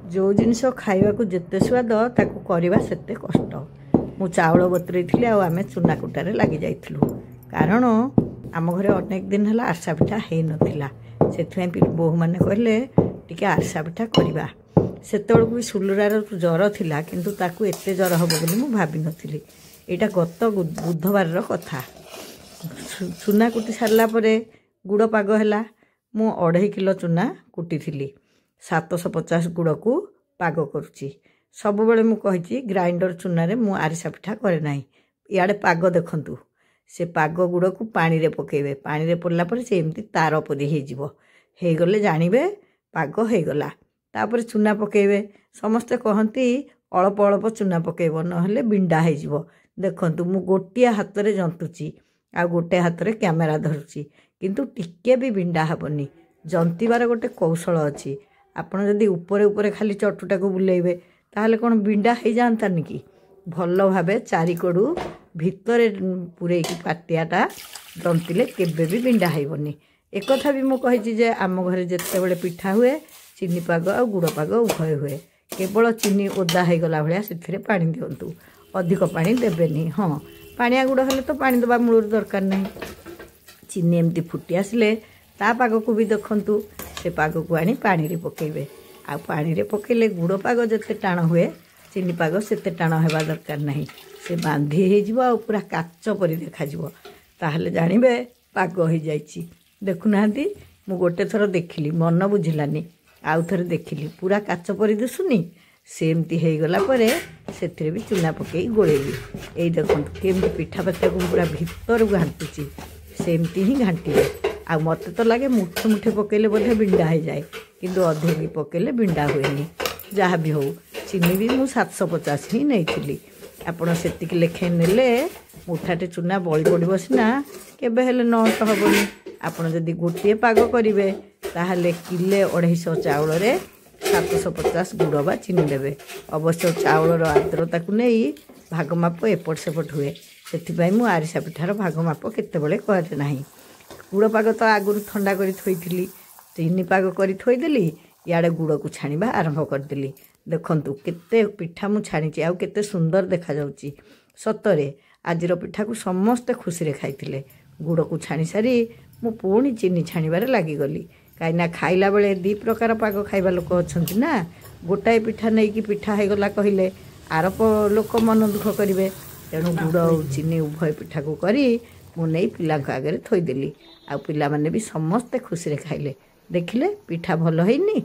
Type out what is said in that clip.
जो जिनस खाइबा जेते स्वाद ताकू करवा सेते कष्ट। मु चाउल बतुरेइथिली आ आमे चूना कुटारे लागि जाइथिलु कारण आम घरे अनेक दिन हला आरसा पिठा हेइ नथिला। सेथि बोहू माने कहले टिके आरसा पिठा करबा। सेतेबेलकु सुलुरार जर थिला किंतु ताकू एते जर हबो बोली मु भाबी नथिली। एटा गत बुधवार रो कथा। चूना कुटी सारला परे गुड़ पाग हैला। मु 2.5 किलो चूना कुटी 750 गुड़ को पाग करुच्ची। सब बेले मु कहिची ग्राइंडर चूना रे मु आरिसा पिठा करे नाही। इयाडे पाग देखंतु से पाग गुड़ को पानी रे पकेबे। पानी रे पड़ला पर से एमती तार परी हे जिवो। हे गले जानिबे पाग हे गला। तापर चूना पकेबे। समस्ते कहंती अल्प अल्प चूना पकेबो नहले बिंडा हे जिवो। देखंतु मु गोटिया हाथ रे जंतुची आ गोटे हाथ रे कैमरा धरुची किंतु टिके भी बिंडा हबनी। जंतीबार गोटे कौशल अछि। आपण जदि ऊपर ऊपर खाली चटुटा को बुलेइबे ताहले कोन बिंडा हे जानतानी कि भल भाबे चारिकड़ू भितरे पूरे की पाटियाटा जंतिले केबे भी बिंडा हेबनी। एक कथा भी मु कहिची जे आम घरे जत्ते बेले पिठा हुए चीनी पाग आ गुड़ पाग उभय हुए। केवल चीनी ओदा हे गला भलिया सेथिरे पानी दियंतु। अधिक पानी देबेनी। हाँ पानिया गुड़ हेले तो पानी दबा मूल दरकार नहीं। चीनी एमती फुटी आसले ता पाग को भी देखंतु से पाग को आनी पानी रे पकेबे। आ पानी रे पकेले गुड़ पाग जते टाण हुए चीनी पाग सेते टाण हेबा दरकार नहीं। से बांधी हे जिवो आ पूरा काच परी देखा जिवो। ताहले जानिबे पाग हो जाइछि। देखु नांती मु गोटे थर देखिली मन बुझिलानी। आउ थरे देखिली पूरा काच परी दिसुनी। सेमती हे गला परे सेथिरे भी चूना पकेई गोळेली। एई देखंतु केमती पिठा पत्ता को पूरा भीतर घांटुची। सेमती ही घांटिले। आ मते तो लगे मुठे मुठे पकेले बोधे बिंडा हो जाए किंतु अधे पकेले बिंडा हुएनी। जहाँ भी हो चीनी भी मु 750 ही नहीं। आपण सेतिक लेखे नेले मुठाटे चूना बड़ी पड़ो सीना केबे हेले नष्ट हेबनी। आपण जदि गोटे पाग करेंगे ताहले किले 250 चाउल रे 750 गुड़ बा चीनी देवे। अवश्य चाउलर आर्द्रता को नहीं भाग माप एपट सेपट हुए। से मु आरिसा पिठार भाग माप केतेबेले करे नाही। गुड़ पाग तो आगुरी ठंडा कर थोइथिली। चीनी पाग कर थोइदेली। इयाडे गुड़ को छाणीबा आरंभ करदेली। देखंतु केते पिठा मु छाणीची आ केते सुंदर देखा जाउची। सतरे आजिर पिठा को समस्ते खुशी रे खाइथिले। गुड़ को छाणी सारी मु पुणी चीनी छाणीबारे लागि गली। काईना खाइला बेले 2 प्रकार पाग खाइबा लोक अछंती ना। गोटाए पिठा नहीं कि पिठा हे गला कहिले आरप लोक मन दुख करिवे। तेणु गुड़ और चीनी उभय पिठा को करी मु नहीं पिला आगे थोइदेली। आ पिला माने भी समस्ते खुशी रे खाइले। देखिले पिठा भल हैनी।